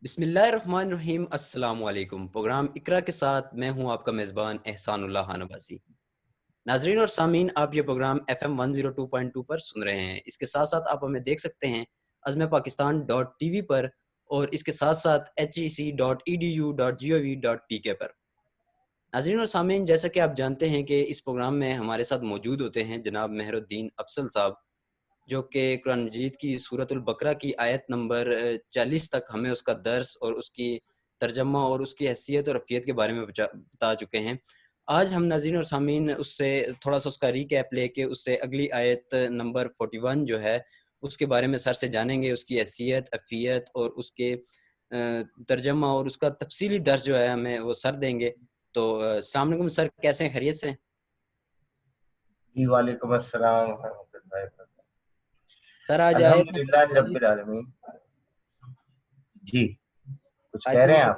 بسم اللہ الرحمن الرحیم۔ السلام علیکم۔ پروگرام اقرا کے ساتھ میں ہوں آپ کا میزبان احسان اللہ خان عباسی۔ ناظرین اور سامعین، آپ یہ پروگرام FM 102.2 پر سن رہے ہیں۔ اس کے ساتھ ساتھ آپ ہمیں دیکھ سکتے ہیں azmپاکستان.tv پر، اور اس کے ساتھ ساتھ hec.edu.gov.pk پر۔ ناظرین اور سامعین، جیسا کہ آپ جانتے ہیں کہ اس پروگرام میں ہمارے ساتھ موجود ہوتے ہیں جناب مہر الدین افضل صاحب، جو کہ قرآن مجید کی سورۃ البقرہ کی آیت نمبر 40 تک ہمیں اس کا درس اور اس کی ترجمہ اور اس کی حیثیت اور افیت کے بارے میں بتا چکے ہیں۔ آج ہم ناظرین اور سامعین اس سے تھوڑا سا اس کا ریکیپ لے کے اس سے اگلی آیت نمبر 41 جو ہے اس کے بارے میں سر سے جانیں گے، اس کی حیثیت، افیت اور اس کے ترجمہ اور اس کا تفصیلی درس جو ہے ہمیں وہ سر دیں گے۔ تو السلام علیکم سر، کیسے ہیں؟ خیریت سے؟ جی وعلیکم السلام ورحمۃ اللہ وبرکاتہ۔ سر آج آیت الحمدللہ رب العالمین۔ جی کچھ کہہ رہے ہیں آپ؟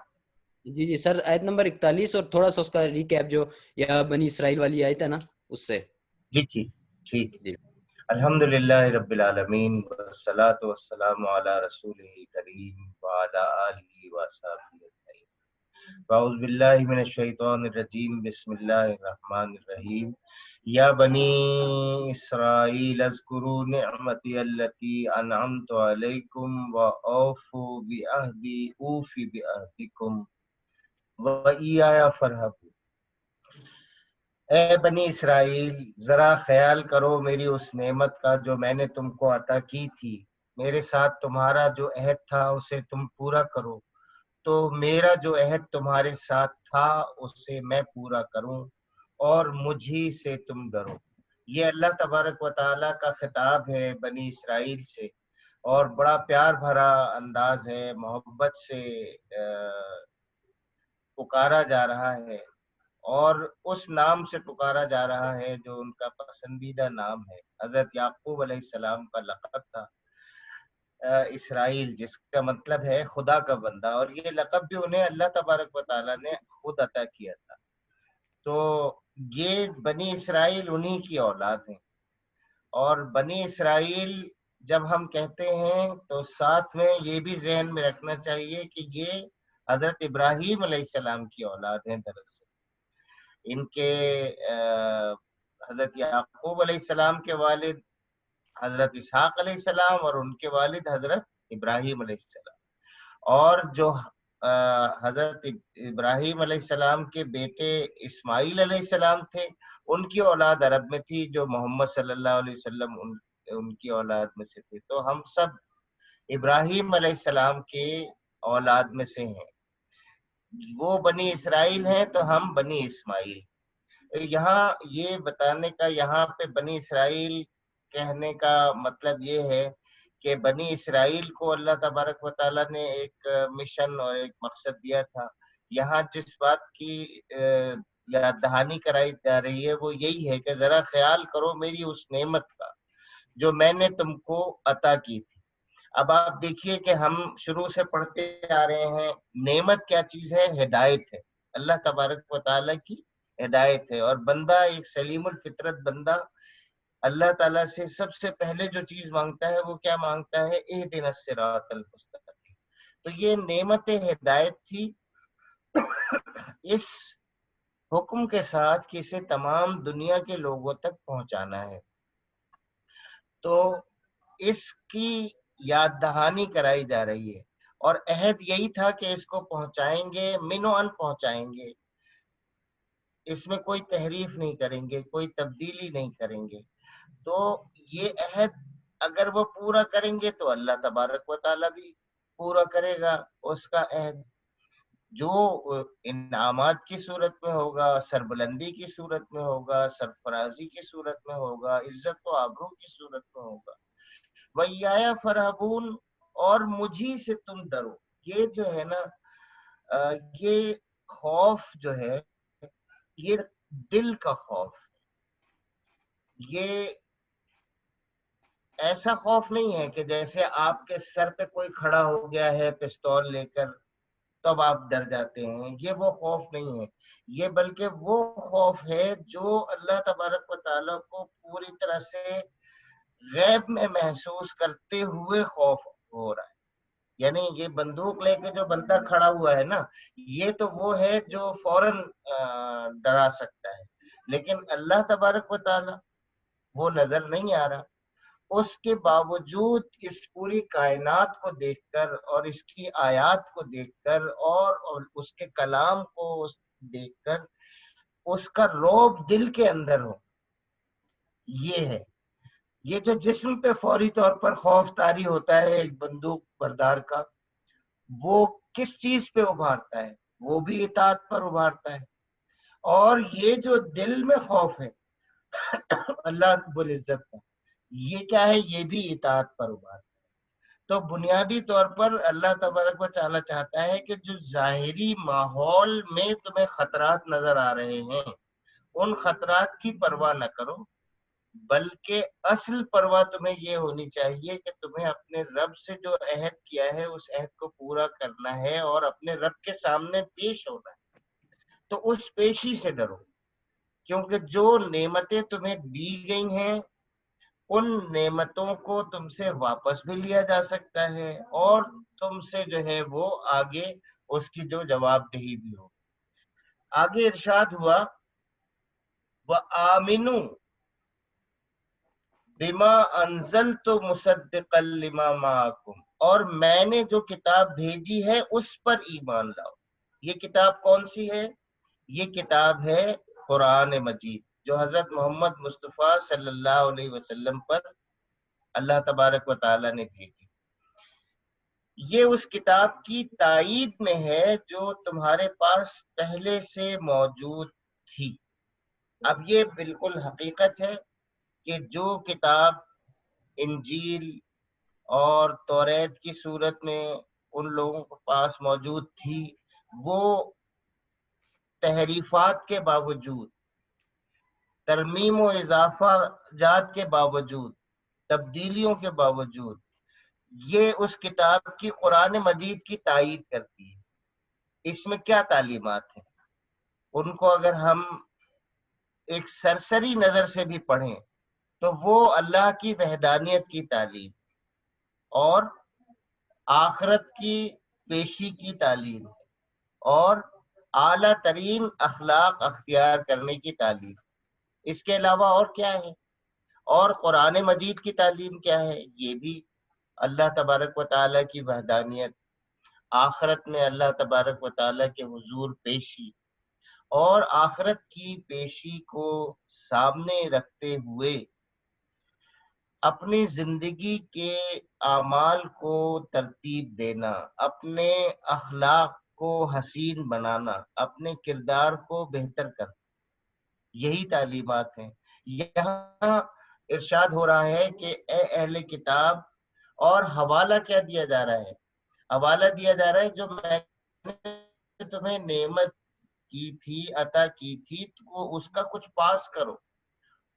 جی سر، آیت نمبر 41 اور تھوڑا سا اس کا ریکیپ جو یا بنی اسرائیل والی آیت ہے نا اس سے۔ جی ٹھیک۔ جی الحمدللہ رب العالمین والصلاة والسلام علی رسولہ کریم وعلی آلہ وصحبہ اجمعین۔ اعوذ باللہ من الشیطان الرجیم، بسم اللہ الرحمن الرحیم۔ یا بنی اسرائیل اذکروا نعمتی التی انعمت علیکم واوفوا بعہدی اوف بعہدکم وإیایا فارہبون۔ اے بنی اسرائیل، ذرا خیال کرو میری اس نعمت کا جو میں نے تم کو عطا کی تھی۔ میرے ساتھ تمہارا جو عہد تھا اسے تم پورا کرو، تو میرا جو عہد تمہارے ساتھ تھا اسے میں پورا کروں، اور مجھی سے تم ڈرو۔ یہ اللہ تبارک و تعالیٰ کا خطاب ہے بنی اسرائیل سے، اور بڑا پیار بھرا انداز ہے، محبت سے پکارا جا رہا ہے، اور اس نام سے پکارا جا رہا ہے جو ان کا پسندیدہ نام ہے۔ حضرت یعقوب علیہ السلام کا لقب تھا اسرائیل، جس کا مطلب ہے خدا کا بندہ، اور یہ لقب بھی انہیں اللہ تبارک و تعالیٰ نے خود عطا کیا تھا۔ تو یہ بنی اسرائیل انہی کی اولاد ہیں، اور بنی اسرائیل جب ہم کہتے ہیں تو ساتھ میں یہ بھی ذہن میں رکھنا چاہیے کہ یہ حضرت ابراہیم علیہ السلام کی اولاد ہیں۔ دراصل ان کے حضرت یعقوب علیہ السلام کے والد حضرت اسحاق علیہ السلام، اور ان کے والد حضرت ابراہیم علیہ السلام، اور جو حضرت ابراہیم علیہ السلام کے بیٹے اسماعیل علیہ السلام تھے، ان کی اولاد عرب میں تھی، جو محمد صلی اللہ علیہ وسلم ان کی اولاد میں سے تھے۔ تو ہم سب ابراہیم علیہ السلام کے اولاد میں سے ہیں، وہ بنی اسرائیل ہیں تو ہم بنی اسماعیل۔ یہاں یہ بتانے کا، یہاں پہ بنی اسرائیل کہنے کا مطلب یہ ہے کہ بنی اسرائیل کو اللہ تبارک و تعالیٰ نے ایک مشن اور ایک مقصد دیا تھا۔ یہاں جس بات کی یاد دہانی کرائی جا رہی ہے وہ یہی ہے کہ ذرا خیال کرو میری اس نعمت کا جو میں نے تم کو عطا کی تھی۔ اب آپ دیکھیے کہ ہم شروع سے پڑھتے آ رہے ہیں، نعمت کیا چیز ہے؟ ہدایت ہے، اللہ تبارک و تعالیٰ کی ہدایت ہے۔ اور بندہ، ایک سلیم الفطرت بندہ، اللہ تعالیٰ سے سب سے پہلے جو چیز مانگتا ہے وہ کیا مانگتا ہے؟ اہدنا الصراط المستقیم۔ تو یہ نعمت ہدایت تھی، اس حکم کے ساتھ کہ اسے تمام دنیا کے لوگوں تک پہنچانا ہے۔ تو اس کی یاد دہانی کرائی جا رہی ہے، اور عہد یہی تھا کہ اس کو پہنچائیں گے، من و ان پہنچائیں گے، اس میں کوئی تحریف نہیں کریں گے، کوئی تبدیلی نہیں کریں گے۔ تو یہ عہد اگر وہ پورا کریں گے تو اللہ تبارک و تعالیٰ بھی پورا کرے گا اس کا عہد، جو انعامات کی صورت میں ہوگا، سربلندی کی صورت میں ہوگا، سرفرازی کی صورت میں ہوگا، عزت و آبرو کی صورت میں ہوگا۔ وَإِيَّايَ فَارْهَبُونَ، اور مجھی سے تم ڈرو۔ یہ جو ہے نا، یہ خوف جو ہے، یہ دل کا خوف، یہ ایسا خوف نہیں ہے کہ جیسے آپ کے سر پہ کوئی کھڑا ہو گیا ہے پستول لے کر تب آپ ڈر جاتے ہیں، یہ وہ خوف نہیں ہے۔ یہ بلکہ وہ خوف ہے جو اللہ تبارک و تعالیٰ کو پوری طرح سے غیب میں محسوس کرتے ہوئے خوف ہو رہا ہے۔ یعنی یہ بندوق لے کے جو بندہ کھڑا ہوا ہے نا، یہ تو وہ ہے جو فوراً ڈرا سکتا ہے، لیکن اللہ تبارک و تعالی وہ نظر نہیں آ رہا. اس کے باوجود اس پوری کائنات کو دیکھ کر اور اس کی آیات کو دیکھ کر اور اس کے کلام کو دیکھ کر اس کا رعب دل کے اندر ہو، یہ ہے. یہ جو جسم پہ فوری طور پر خوف طاری ہوتا ہے ایک بندوق بردار کا، وہ کس چیز پہ ابھارتا ہے؟ وہ بھی اطاعت پر ابھارتا ہے. اور یہ جو دل میں خوف ہے اللہ رب العزت کا، یہ کیا ہے؟ یہ بھی اطاعت پر ابھارتا ہے. تو بنیادی طور پر اللہ تبارک و تعالیٰ چاہتا ہے کہ جو ظاہری ماحول میں تمہیں خطرات نظر آ رہے ہیں، ان خطرات کی پرواہ نہ کرو، بلکہ اصل پرواہ تمہیں یہ ہونی چاہیے کہ تمہیں اپنے رب سے جو عہد کیا ہے اس عہد کو پورا کرنا ہے اور اپنے رب کے سامنے پیش ہونا ہے. تو اس پیشی سے ڈرو، کیونکہ جو نعمتیں تمہیں دی گئی ہیں ان نعمتوں کو تم سے واپس بھی لیا جا سکتا ہے، اور تم سے جو ہے وہ آگے اس کی جو جواب دہی بھی ہو. آگے ارشاد ہوا وَآمِنُوا بِمَا أَنزَلْتُ مُصَدِّقًا لِمَا مَعَكُمْ، اور میں نے جو کتاب بھیجی ہے اس پر ایمان لاؤ. یہ کتاب کون سی ہے؟ یہ کتاب ہے قرآن مجید، جو حضرت محمد مصطفیٰ صلی اللہ علیہ وسلم پر اللہ تبارک و تعالیٰ نے بھیجی. یہ اس کتاب کی تائید میں ہے جو تمہارے پاس پہلے سے موجود تھی. اب یہ بالکل حقیقت ہے کہ جو کتاب انجیل اور توریت کی صورت میں ان لوگوں کے پاس موجود تھی، وہ تحریفات کے باوجود، ترمیم و اضافہ جات کے باوجود، تبدیلیوں کے باوجود، یہ اس کتاب کی قرآن مجید کی تائید کرتی ہے. اس میں کیا تعلیمات ہیں؟ ان کو اگر ہم ایک سرسری نظر سے بھی پڑھیں تو وہ اللہ کی وحدانیت کی تعلیم اور آخرت کی پیشی کی تعلیم اور اعلیٰ ترین اخلاق اختیار کرنے کی تعلیم. اس کے علاوہ اور کیا ہے؟ اور قرآن مجید کی تعلیم کیا ہے؟ یہ بھی اللہ تبارک و تعالیٰ کی وحدانیت، آخرت میں اللہ تبارک و تعالیٰ کے حضور پیشی، اور آخرت کی پیشی کو سامنے رکھتے ہوئے اپنی زندگی کے اعمال کو ترتیب دینا، اپنے اخلاق کو حسین بنانا، اپنے کردار کو بہتر کرنا، یہی تعلیمات ہیں. یہاں ارشاد ہو رہا ہے کہ اے اہل کتاب، اور حوالہ کیا دیا جا رہا ہے؟ حوالہ دیا جا رہا ہے جو میں نے تمہیں نعمت کی تھی، عطا کی تھی، تو اس کا کچھ پاس کرو.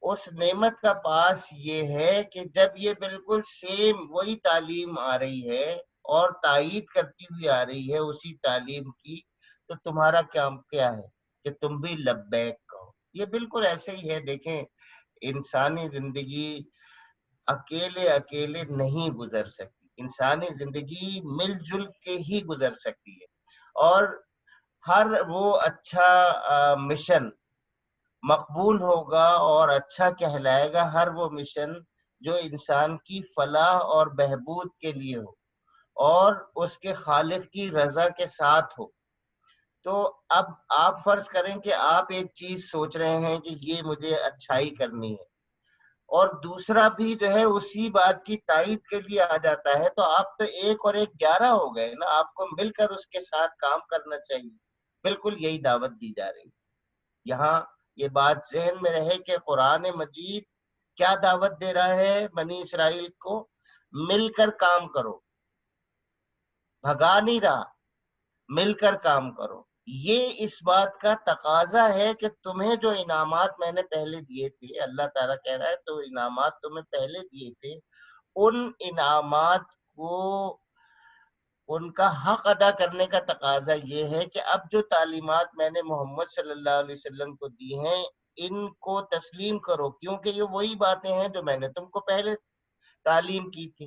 اس نعمت کا پاس یہ ہے کہ جب یہ بالکل سیم وہی تعلیم آ رہی ہے اور تائید کرتی ہوئی آ رہی ہے اسی تعلیم کی، تو تمہارا کام کیا ہے کہ تم بھی لبیک کہو. یہ بالکل ایسے ہی ہے. دیکھیں، انسانی زندگی اکیلے اکیلے نہیں گزر سکتی، انسانی زندگی مل جل کے ہی گزر سکتی ہے. اور ہر وہ اچھا مشن مقبول ہوگا اور اچھا کہلائے گا ہر وہ مشن جو انسان کی فلاح اور بہبود کے لیے ہو اور اس کے خالق کی رضا کے ساتھ ہو. تو اب آپ فرض کریں کہ آپ ایک چیز سوچ رہے ہیں کہ یہ مجھے اچھائی کرنی ہے، اور دوسرا بھی جو ہے اسی بات کی تائید کے لیے آ جاتا ہے، تو آپ تو 1 اور 1 11 ہو گئے نا. آپ کو مل کر اس کے ساتھ کام کرنا چاہیے. بالکل یہی دعوت دی جا رہی ہے. یہاں یہ بات ذہن میں رہے کہ قرآن مجید کیا دعوت دے رہا ہے بنی اسرائیل کو؟ مل کر کام کرو، بھگا نہیں رہا، مل کر کام کرو. یہ اس بات کا تقاضا ہے کہ تمہیں جو انعامات میں نے پہلے دیے تھے، اللہ تعالیٰ کہہ رہا ہے تو انعامات تمہیں پہلے دیے تھے، ان انعامات کو ان کا حق ادا کرنے کا تقاضا یہ ہے کہ اب جو تعلیمات میں نے محمد صلی اللہ علیہ وسلم کو دی ہیں ان کو تسلیم کرو، کیونکہ یہ وہی باتیں ہیں جو میں نے تم کو پہلے تعلیم کی تھی.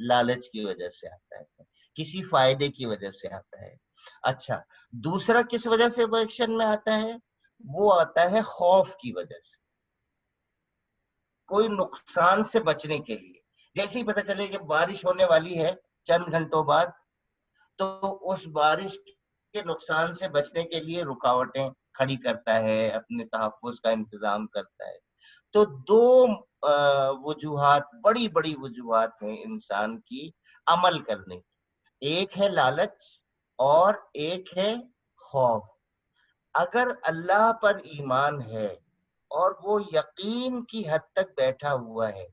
لالچ کی وجہ سے آتا ہے، کسی فائدے کی وجہ سے آتا ہے. اچھا، دوسرا کس وجہ سے وہ ایکشن میں آتا ہے؟ وہ آتا ہے خوف کی وجہ سے، کوئی نقصان سے بچنے کے لیے. جیسے ہی پتہ چلے کہ بارش ہونے والی ہے چند گھنٹوں بعد، تو اس بارش کے نقصان سے بچنے کے لیے رکاوٹیں کھڑی کرتا ہے، اپنے تحفظ کا انتظام کرتا ہے. تو دو وجوہات، بڑی بڑی وجوہات ہیں انسان کی عمل کرنے کی. ایک ہے لالچ اور ایک ہے خوف. اگر اللہ پر ایمان ہے اور وہ یقین کی حد تک بیٹھا ہوا ہے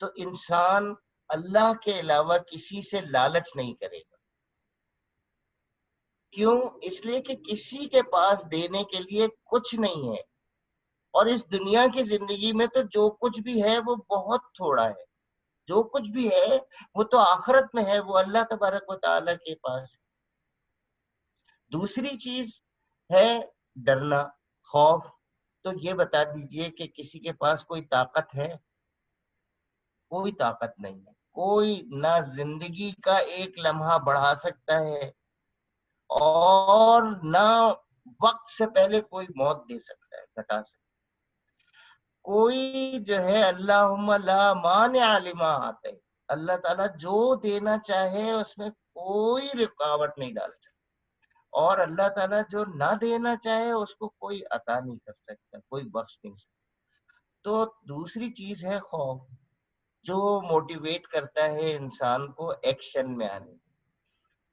تو انسان اللہ کے علاوہ کسی سے لالچ نہیں کرے گا. کیوں؟ اس لیے کہ کسی کے پاس دینے کے لیے کچھ نہیں ہے، اور اس دنیا کی زندگی میں تو جو کچھ بھی ہے وہ بہت تھوڑا ہے. جو کچھ بھی ہے وہ تو آخرت میں ہے، وہ اللہ تبارک و تعالیٰ کے پاس. دوسری چیز ہے ڈرنا، خوف. تو یہ بتا دیجئے کہ کسی کے پاس کوئی طاقت ہے؟ کوئی طاقت نہیں ہے. کوئی نہ زندگی کا ایک لمحہ بڑھا سکتا ہے اور نہ وقت سے پہلے کوئی موت دے سکتا ہے، گھٹا سکتا ہے. کوئی جو ہے اللہم لا مانع لما آتے، اللہ تعالیٰ جو دینا چاہے اس میں کوئی رکاوٹ نہیں ڈال سکتا، اور اللہ تعالیٰ جو نہ دینا چاہے اس کو کوئی عطا نہیں کر سکتا، کوئی بخش نہیں سکتا. تو دوسری چیز ہے خوف، جو موٹیویٹ کرتا ہے انسان کو ایکشن میں آنے.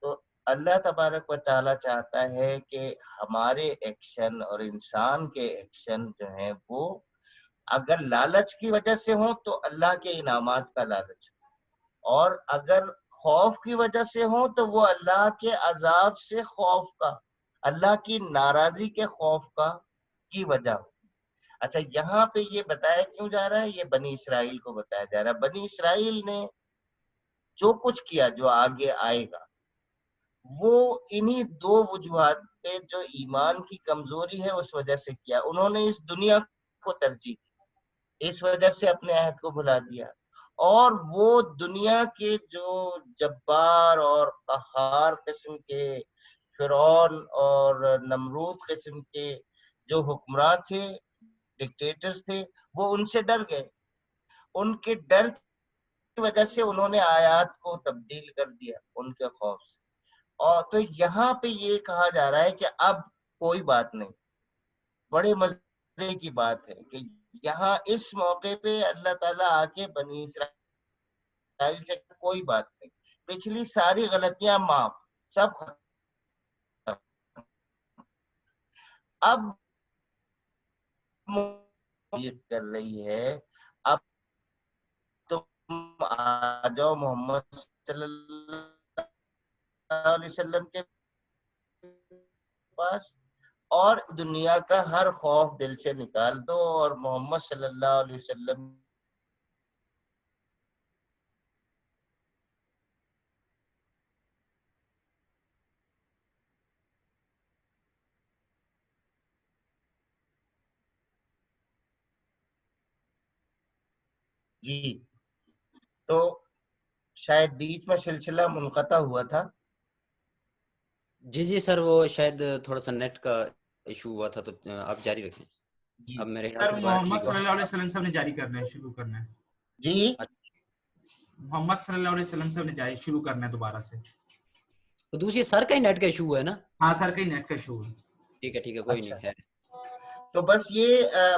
تو اللہ تبارک و تعالیٰ چاہتا ہے کہ ہمارے ایکشن اور انسان کے ایکشن جو ہیں وہ اگر لالچ کی وجہ سے ہوں تو اللہ کے انعامات کا لالچ، اور اگر خوف کی وجہ سے ہوں تو وہ اللہ کے عذاب سے خوف کا، اللہ کی ناراضی کے خوف کا کی وجہ ہو. اچھا، یہاں پہ یہ بتایا کیوں جا رہا ہے؟ یہ بنی اسرائیل کو بتایا جا رہا ہے. بنی اسرائیل نے جو کچھ کیا، جو آگے آئے گا، وہ انہی دو وجوہات پہ، جو ایمان کی کمزوری ہے اس وجہ سے کیا. انہوں نے اس دنیا کو ترجیح دی، اس وجہ سے اپنے عہد کو بھلا دیا، اور وہ دنیا کے جو جبار اور قہار قسم کے فرعون اور نمرود قسم کے جو حکمراں تھے، ڈکٹیٹرز تھے، وہ ان سے ڈر گئے. ان کے ڈر کی وجہ سے انہوں نے آیات کو تبدیل کر دیا ان کے خوف سے. اور تو یہاں پہ یہ کہا جا رہا ہے کہ اب کوئی بات نہیں. بڑے مزے کی بات ہے کہ یہاں اس موقع پہ اللہ تعالیٰ آ کے بنی اسرائیل سے کوئی بات نہیں، پچھلی ساری غلطیاں معاف، سب ختم. اب یہ کر رہی ہے، اب تم آ جاؤ محمد صلی اللہ علیہ وسلم کے پاس اور دنیا کا ہر خوف دل سے نکال دو، اور محمد صلی اللہ علیہ وسلم جی. تو شاید بیچ میں سلسلہ منقطع ہوا تھا. جی سر، وہ شاید تھوڑا سا نیٹ کا ایشو ہوا تھا، تو آپ جاری رکھیں. جی اب میرے خیال سر سے دوبارہ محمد ٹھیک صلی ہو. اللہ علیہ وسلم صاحب نے جاری کرنا ہے، شروع کرنا ہے. جی محمد صلی اللہ علیہ وسلم صاحب نے جاری شروع کرنا ہے دوبارہ سے. تو دوسری سر کا ہی نیٹ کا ایشو ہوا ہے نا؟ ہاں سر، کہیں نیٹ کا ایشو ہے. ٹھیک ہے کوئی اچھا. نہیں ہے. تو بس یہ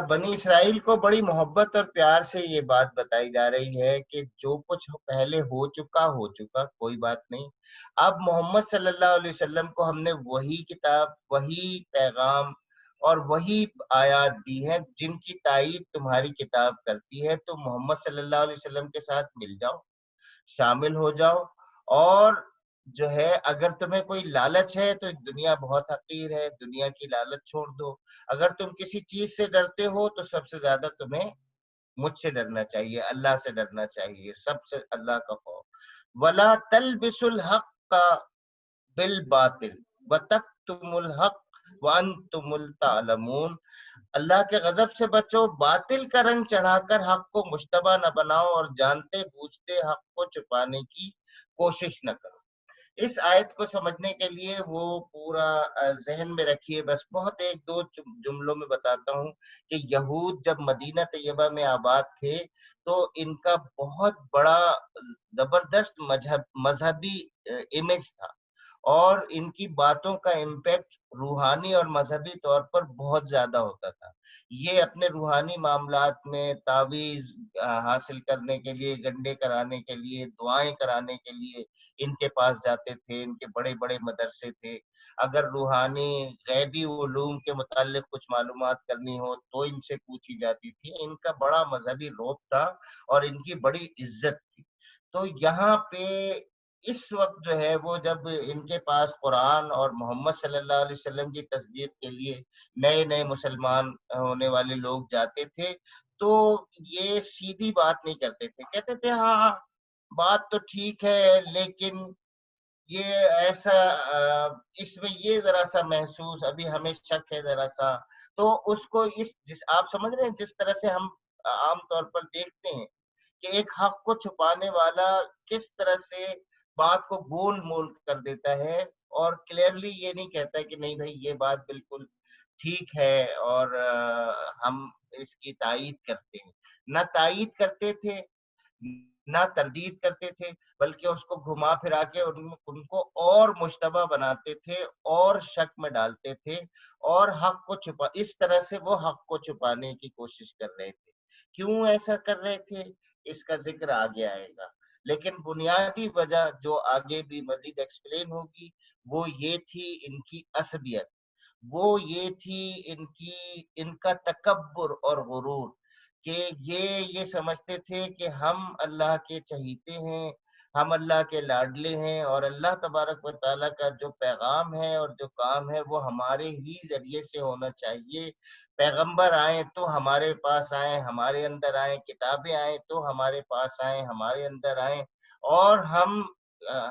بنی اسرائیل کو بڑی محبت اور پیار سے یہ بات بتائی جا رہی ہے کہ جو کچھ پہلے ہو چکا کوئی بات نہیں. اب محمد صلی اللہ علیہ وسلم کو ہم نے وہی کتاب، وہی پیغام اور وہی آیات دی ہیں جن کی تائید تمہاری کتاب کرتی ہے. تو محمد صلی اللہ علیہ وسلم کے ساتھ مل جاؤ، شامل ہو جاؤ، اور جو ہے اگر تمہیں کوئی لالچ ہے تو دنیا بہت حقیر ہے، دنیا کی لالچ چھوڑ دو. اگر تم کسی چیز سے ڈرتے ہو تو سب سے زیادہ تمہیں مجھ سے ڈرنا چاہیے، اللہ سے ڈرنا چاہیے، سب سے اللہ کا خوف. وَلَا تَلْبِسُوا الْحَقَّ بِالْبَاطِلِ وَتَكْتُمُوا الْحَقَّ وَأَنْتُمُ تَعْلَمُونَ. اللہ کے غضب سے بچو، باطل کا رنگ چڑھا کر حق کو مشتبہ نہ بناؤ، اور جانتے بوجھتے حق کو چھپانے کی کوشش نہ کرو۔ اس آیت کو سمجھنے کے لیے وہ پورا ذہن میں رکھیے۔ بس بہت ایک دو جملوں میں بتاتا ہوں کہ یہود جب مدینہ طیبہ میں آباد تھے تو ان کا بہت بڑا زبردست مذہبی امیج تھا، اور ان کی باتوں کا امپیکٹ روحانی اور مذہبی طور پر بہت زیادہ ہوتا تھا۔ یہ اپنے روحانی معاملات میں تعویذ حاصل کرنے کے لیے، گنڈے کرانے کے لیے، دعائیں کرانے کے لیے ان کے پاس جاتے تھے۔ ان کے بڑے بڑے مدرسے تھے۔ اگر روحانی غیبی علوم کے متعلق کچھ معلومات کرنی ہو تو ان سے پوچھی جاتی تھی۔ ان کا بڑا مذہبی رعب تھا اور ان کی بڑی عزت تھی۔ تو یہاں پہ اس وقت جو ہے وہ جب ان کے پاس قرآن اور محمد صلی اللہ علیہ وسلم کی تصدیق کے لیے نئے نئے مسلمان ہونے والے لوگ جاتے تھے تو یہ سیدھی بات نہیں کرتے تھے، کہتے تھے ہاں بات تو ٹھیک ہے لیکن یہ ایسا اس میں یہ ذرا سا محسوس ابھی ہمیں شک ہے ذرا سا۔ تو اس کو آپ سمجھ رہے ہیں جس طرح سے ہم عام طور پر دیکھتے ہیں کہ ایک حق کو چھپانے والا کس طرح سے بات کو گول مول کر دیتا ہے اور کلیئرلی یہ نہیں کہتا کہ نہیں بھائی یہ بات بالکل ٹھیک ہے اور ہم اس کی تائید کرتے ہیں۔ نہ تائید کرتے تھے نہ تردید کرتے تھے، بلکہ اس کو گھما پھرا کے ان کو اور مشتبہ بناتے تھے اور شک میں ڈالتے تھے، اور حق کو اس طرح سے وہ حق کو چھپانے کی کوشش کر رہے تھے۔ کیوں ایسا کر رہے تھے اس کا ذکر آگے آئے گا، لیکن بنیادی وجہ جو آگے بھی مزید ایکسپلین ہوگی وہ یہ تھی ان کی عصبیت، وہ یہ تھی ان کا تکبر اور غرور، کہ یہ سمجھتے تھے کہ ہم اللہ کے چہیتے ہیں، ہم اللہ کے لاڈلے ہیں، اور اللہ تبارک و تعالیٰ کا جو پیغام ہے اور جو کام ہے وہ ہمارے ہی ذریعے سے ہونا چاہیے۔ پیغمبر آئیں تو ہمارے پاس آئیں، ہمارے اندر آئیں، کتابیں آئیں تو ہمارے پاس آئیں، ہمارے اندر آئیں، اور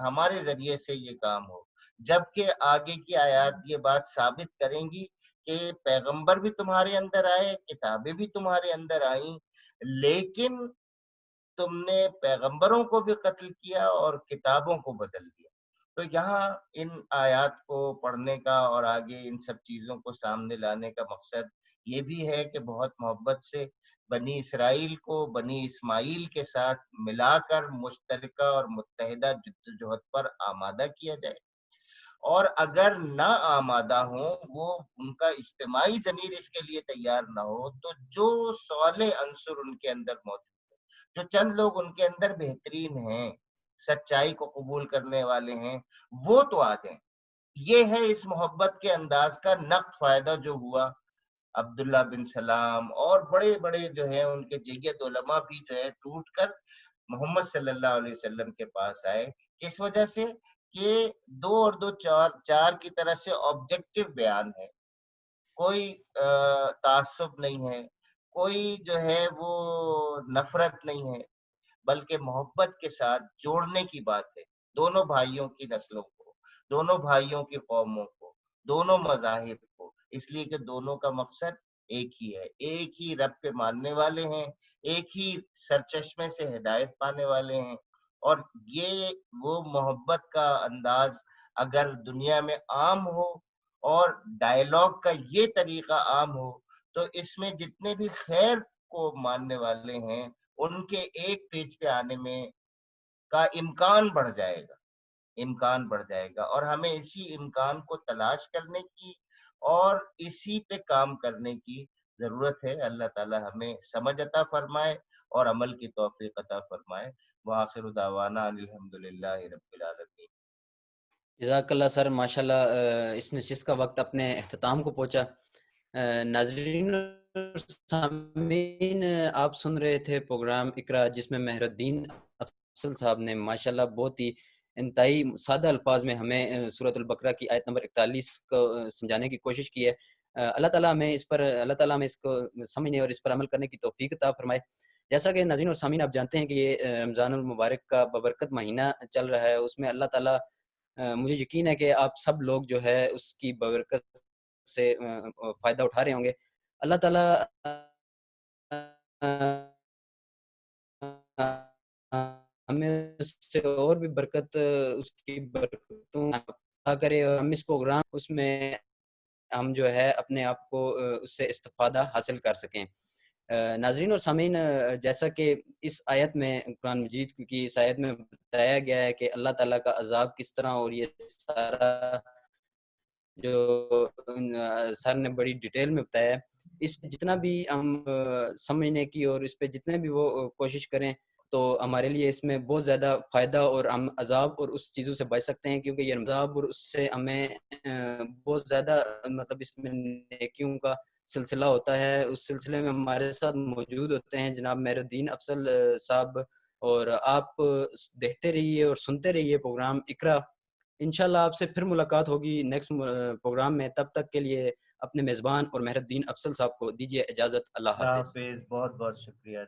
ہمارے ذریعے سے یہ کام ہو۔ جبکہ آگے کی آیات یہ بات ثابت کریں گی کہ پیغمبر بھی تمہارے اندر آئے، کتابیں بھی تمہارے اندر آئیں، لیکن تم نے پیغمبروں کو بھی قتل کیا اور کتابوں کو بدل دیا۔ تو یہاں ان آیات کو پڑھنے کا اور آگے ان سب چیزوں کو سامنے لانے کا مقصد یہ بھی ہے کہ بہت محبت سے بنی اسرائیل کو بنی اسماعیل کے ساتھ ملا کر مشترکہ اور متحدہ جدوجہد پر آمادہ کیا جائے، اور اگر نہ آمادہ ہوں، وہ ان کا اجتماعی ضمیر اس کے لیے تیار نہ ہو، تو جو صالح عنصر ان کے اندر موجود ہے، جو چند لوگ ان کے اندر بہترین ہیں، سچائی کو قبول کرنے والے ہیں، وہ تو آ جائیں۔ یہ ہے اس محبت کے انداز کا نقد فائدہ جو ہوا۔ عبداللہ بن سلام اور بڑے بڑے جو ہیں ان کے جید علماء بھی جو ہے ٹوٹ کر محمد صلی اللہ علیہ وسلم کے پاس آئے، کس وجہ سے کہ دو اور دو چار کی طرح سے آبجیکٹو بیان ہے، کوئی تعصب نہیں ہے، کوئی جو ہے وہ نفرت نہیں ہے، بلکہ محبت کے ساتھ جوڑنے کی بات ہے دونوں بھائیوں کی نسلوں کو، دونوں بھائیوں کی قوموں کو، دونوں مذاہب کو، اس لیے کہ دونوں کا مقصد ایک ہی ہے، ایک ہی رب پہ ماننے والے ہیں، ایک ہی سرچشمے سے ہدایت پانے والے ہیں۔ اور یہ وہ محبت کا انداز اگر دنیا میں عام ہو اور ڈائیلاگ کا یہ طریقہ عام ہو تو اس میں جتنے بھی خیر کو ماننے والے ہیں ان کے ایک پیج پہ آنے میں کا امکان بڑھ جائے گا، اور ہمیں اسی امکان کو تلاش کرنے کی اور اسی پہ کام کرنے کی ضرورت ہے۔ اللہ تعالی ہمیں سمجھ عطا فرمائے اور عمل کی توفیق عطا فرمائے۔ وآخر دعوانا الحمدللہ رب العالمین۔ جزاک اللہ سر، ماشاءاللہ اس نشست کا وقت اپنے اختتام کو پہنچا۔ ناظرین اور سامعین، آپ سن رہے تھے پروگرام اقرا، جس میں مہر الدین افضل صاحب نے ماشاءاللہ بہت ہی انتہائی سادہ الفاظ میں ہمیں سورۃ البقرہ کی آیت نمبر 41 کو سمجھانے کی کوشش کی ہے۔ اللہ تعالیٰ ہمیں اس کو سمجھنے اور اس پر عمل کرنے کی توفیق عطا فرمائے۔ جیسا کہ ناظرین اور سامعین آپ جانتے ہیں کہ یہ رمضان المبارک کا ببرکت مہینہ چل رہا ہے، اس میں اللہ تعالیٰ مجھے یقین ہے کہ آپ سب لوگ جو ہے اس کی برکت سے فائدہ اٹھا رہے ہوں گے۔ اللہ تعالیٰ ہمیں اس سے اور بھی برکت، اس کی برکتوں عطا کرے، اور ہم اس پروگرام اس میں ہم جو ہے اپنے آپ کو اس سے استفادہ حاصل کر سکیں۔ ناظرین اور سامعین، جیسا کہ اس آیت میں، قرآن مجید کی اس آیت میں بتایا گیا ہے کہ اللہ تعالیٰ کا عذاب کس طرح، اور یہ سارا جو سر نے بڑی ڈیٹیل میں بتایا ہے، اس پہ جتنا بھی ہم سمجھنے کی اور اس پہ جتنے بھی وہ کوشش کریں تو ہمارے لیے اس میں بہت زیادہ فائدہ، اور ہم عذاب اور اس چیزوں سے بچ سکتے ہیں، کیونکہ یہ عذاب اور اس سے ہمیں بہت زیادہ مطلب اس میں نیکیوں کا سلسلہ ہوتا ہے۔ اس سلسلے میں ہمارے ساتھ موجود ہوتے ہیں جناب مہر الدین افضل صاحب، اور آپ دیکھتے رہیے اور سنتے رہیے پروگرام اقرا۔ انشاءاللہ آپ سے پھر ملاقات ہوگی نیکسٹ پروگرام میں، تب تک کے لیے اپنے میزبان اور مہر الدین افضل صاحب کو دیجیے اجازت۔ اللہ اللہ حافظ۔ حافظ، بہت بہت شکریہ۔